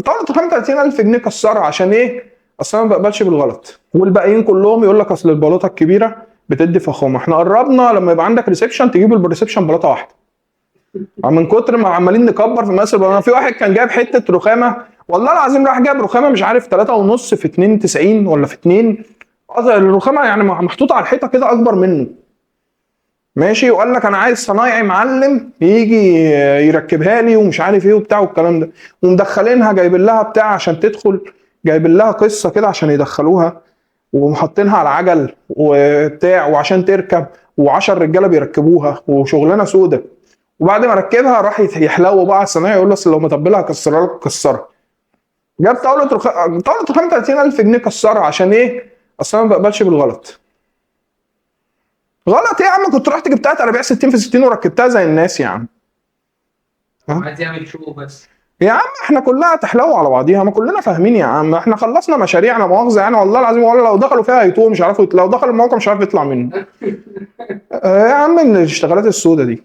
طاوله رخام 30000 جنيه كسرها عشان ايه؟ اصل انا ما بقبلش بالغلط، والباقيين كلهم يقول لك اصل البلاطه الكبيره بتدي فخامه. احنا قربنا لما يبقى عندك ريسبشن تجيب الريسبشن بلاطه واحده، من كتر ما عمالين نكبر في مقاس البلاطه. في واحد كان جايب حته رخامه والله العظيم، راح جايب رخامه مش عارف 3 ونص في 92 ولا في 2، الرخامه يعني محطوطه على الحيطه كده اكبر منه ماشي، وقال لك انا عايز صنايعي معلم يجي يركبها لي ومش عارف ايه وبتاع والكلام ده، ومدخلينها جايبين لها بتاع عشان تدخل، جايبين لها قصه كده عشان يدخلوها، ومحطينها على عجل وبتاع وعشان تركب، و10 رجاله بيركبوها وشغلانه سودة. وبعد ما ركبها راح يحلو بقى الصنايعي يقول له اصل لو مطبلها هكسرها لك، كسرها. جاب طاوله رخام 30000 جنيه كسرها عشان ايه؟ اصل انا ما بقبلش بالغلط. غلط ايه يا عم؟ كنت رحت جبتها ترابيع 60 في 60 وركبتها زي الناس يا عم. عايز يعمل شو بس. يا عم احنا كلها تحلو على بعضيها، ما كلنا فاهمين يا عم، احنا خلصنا مشاريعنا مؤاخذه يعني والله العظيم، ولا لو دخلوا فيها هيتوه مش عارفوا لو دخل الموقع مش عارف يطلع منه. يا عم الاشتغالات السوداء دي